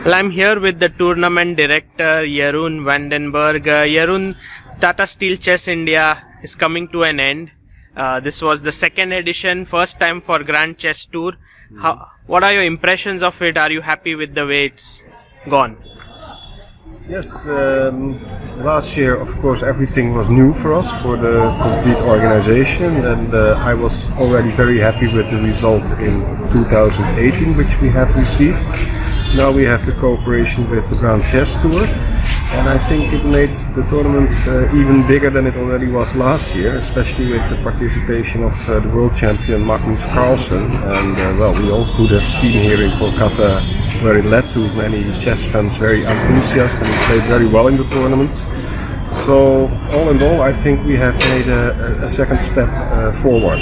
Well, I'm here with the tournament director, Jeroen Berg. Jeroen, Tata Steel Chess India is coming to an end. This was the second edition, first time for Grand Chess Tour. What are your impressions of it? Are you happy with the way it's gone? Yes, last year, of course, everything was new for us, for the complete organization, and I was already very happy with the result in 2018, which we have received. Now we have the cooperation with the Grand Chess Tour, and I think it made the tournament even bigger than it already was last year, especially with the participation of the world champion Magnus Carlsen. And well, we all could have seen here in Kolkata where it led to many chess fans very enthusiastic, and he played very well in the tournament. So all in all, I think we have made a second step forward.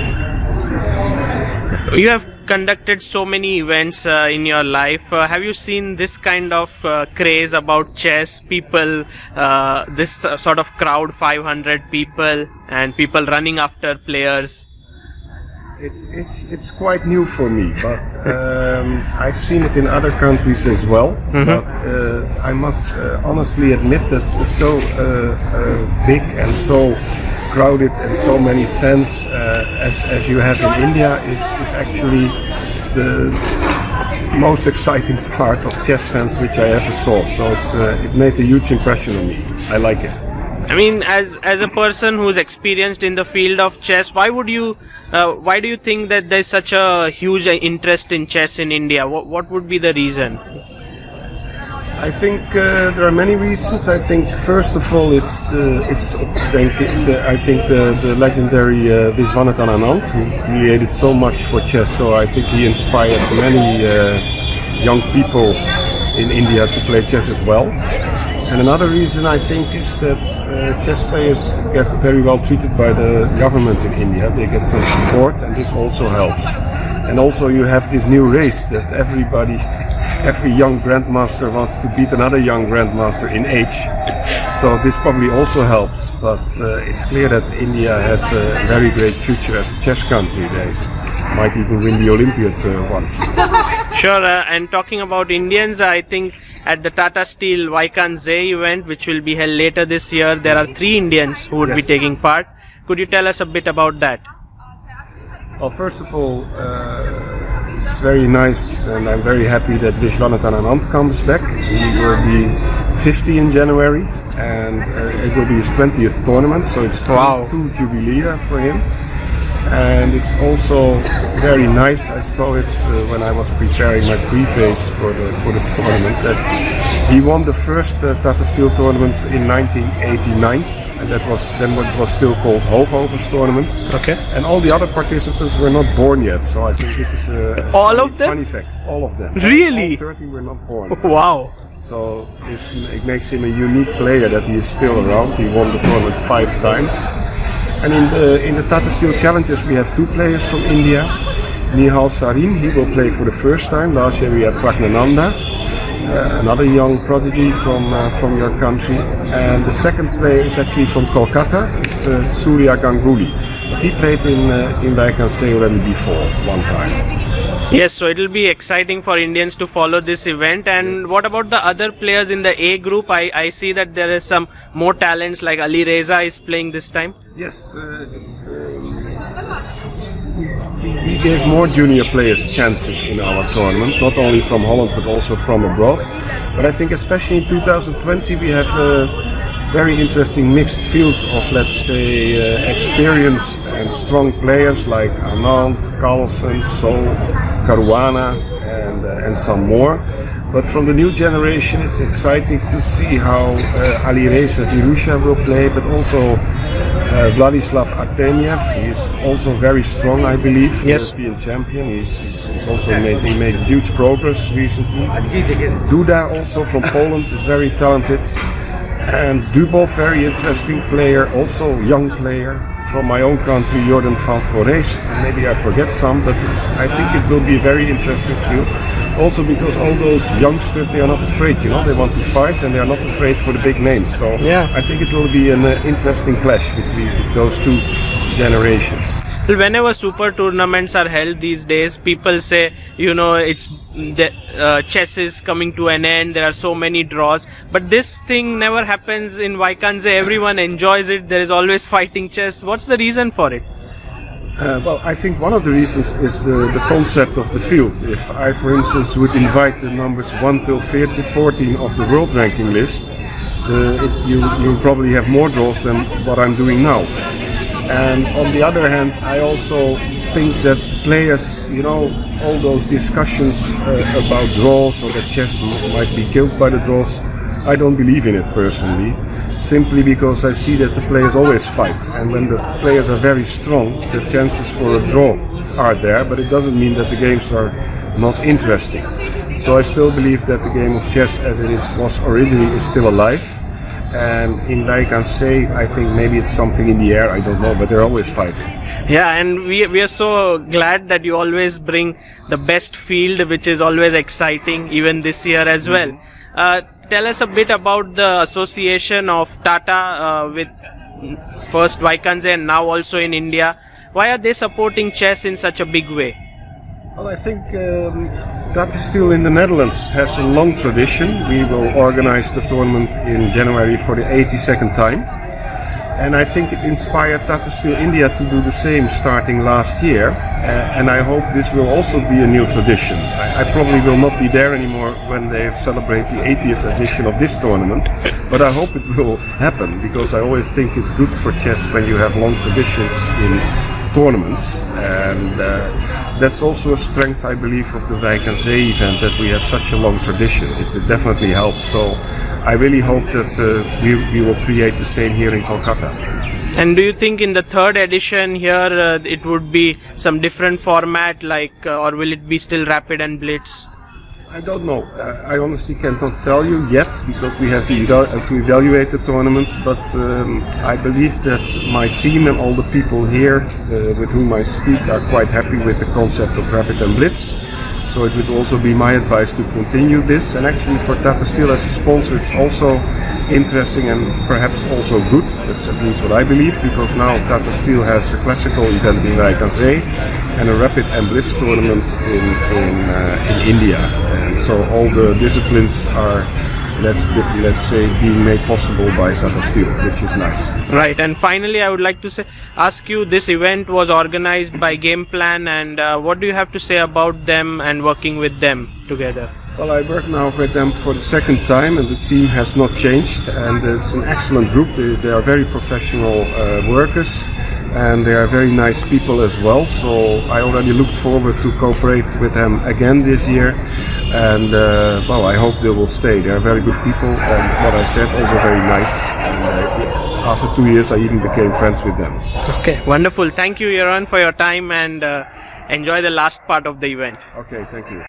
You have conducted so many events in your life. Have you seen this kind of craze about chess? People, this sort of crowd, 500 people, and people running after players. It's quite new for me, but I've seen it in other countries as well. Mm-hmm. But I must honestly admit that it's so big and so crowded and so many fans as you have in India is actually the most exciting part of chess fans which I ever saw. So it made a huge impression on me. I like it. I mean, as a person who's experienced in the field of chess, why do you think that there's such a huge interest in chess in India? What would be the reason? I think there are many reasons. I think first of all, I think the legendary Vishy Anand, who created so much for chess. So I think he inspired many young people in India to play chess as well. And another reason I think is that chess players get very well treated by the government in India. They get some support, and this also helps. And also you have this new race that every young grandmaster wants to beat another young grandmaster in age. So this probably also helps. But it's clear that India has a very great future as a chess country. They might even win the Olympiad once. Sure, and talking about Indians, I think at the Tata Steel Wijk Aan Zee event, which will be held later this year, there are 3 Indians who would be taking part. Could you tell us a bit about that? Well, first of all, it's very nice, and I'm very happy that Vishy Anand comes back. He will be 50 in January, and it will be his 20th tournament, so it's 2 jubilee for him. And it's also very nice. I saw it when I was preparing my preface for the tournament, that he won the first Tata Steel tournament in 1989, and that was then what was still called Hoogovens tournament. Okay. And all the other participants were not born yet, so I think this is a funny fact. All of them. Really? All 30 were not born. Wow. So it makes him a unique player that he is still around. He won the tournament 5 times. And in the Tata Steel Challenges we have 2 players from India. Nihal, Sarin, he will play for the first time. Last year we had Pragnananda, another young prodigy from your country. And the second player is actually from Kolkata. It's Surya Ganguly. But he played in Wijk Aan Zee already before, one time. Yes, so it will be exciting for Indians to follow this event. And what about the other players in the A group? I see that there is some more talents, like Ali Reza is playing this time. Yes, we gave more junior players chances in our tournament, not only from Holland but also from abroad. But I think especially in 2020 we have a very interesting mixed field of, let's say, experienced and strong players like Anand, Carlsen, Sol, Caruana, and some more. But from the new generation, it's exciting to see how Ali Reza Virusha will play, but also Vladislav Artemiev. He is also very strong, I believe. Yes. European champion. He's also made huge progress recently. Duda, also from Poland, is very talented. And Dubov, very interesting player, also young player. From my own country, Jordan van Foreest. Maybe I forget some, but I think it will be a very interesting field. Also because all those youngsters, they are not afraid, they want to fight and they are not afraid for the big names. So I think it will be an interesting clash between those 2 generations. Well, whenever super tournaments are held these days, people say, it's the chess is coming to an end. There are so many draws, but this thing never happens in Wijk Aan Zee. Everyone enjoys it. There is always fighting chess. What's the reason for it? Well, I think one of the reasons is the concept of the field. If I, for instance, would invite the numbers 1 till 14 of the world ranking list, you probably have more draws than what I'm doing now. And on the other hand, I also think that players, all those discussions about draws or that chess might be killed by the draws, I don't believe in it personally, simply because I see that the players always fight, and when the players are very strong, the chances for a draw are there, but it doesn't mean that the games are not interesting. So I still believe that the game of chess as it was originally is still alive, and in Wijk Aan Zee I think maybe it's something in the air, I don't know, but they're always fighting. Yeah, and we are so glad that you always bring the best field, which is always exciting, even this year as well. Tell us a bit about the association of Tata with first Wijk Aan Zee and now also in India. Why are they supporting chess in such a big way? Well, I think Tata Steel in the Netherlands has a long tradition. We will organize the tournament in January for the 82nd time. And I think it inspired Tata Steel India to do the same starting last year. And I hope this will also be a new tradition. I probably will not be there anymore when they celebrate the 80th edition of this tournament. But I hope it will happen, because I always think it's good for chess when you have long traditions in tournaments. And that's also a strength, I believe, of the Wijk Aan Zee event, that we have such a long tradition. It definitely helps. So I really hope that we will create the same here in Kolkata. And do you think in the third edition here it would be some different format, or will it be still rapid and blitz? I don't know. I honestly cannot tell you yet, because we have to evaluate the tournament. But I believe that my team and all the people here with whom I speak are quite happy with the concept of rapid and blitz. So it would also be my advice to continue this. And actually for Tata Steel as a sponsor, it's also interesting and perhaps also good. That's at least what I believe, because now Tata Steel has a classical event in Wijk Aan Zee and a rapid and blitz tournament in India. And so all the disciplines are, let's say, being made possible by Tata Steel, which is nice. Right, and finally I would like to ask you, this event was organized by Game Plan, and what do you have to say about them and working with them together? Well, I work now with them for the second time, and the team has not changed, and it's an excellent group. They are very professional workers, and they are very nice people as well. So I already looked forward to cooperate with them again this year, and well, I hope they will stay. They are very good people, and what I said, also very nice. And after 2 years, I even became friends with them. Okay, wonderful. Thank you, Jeroen, for your time, and enjoy the last part of the event. Okay, thank you.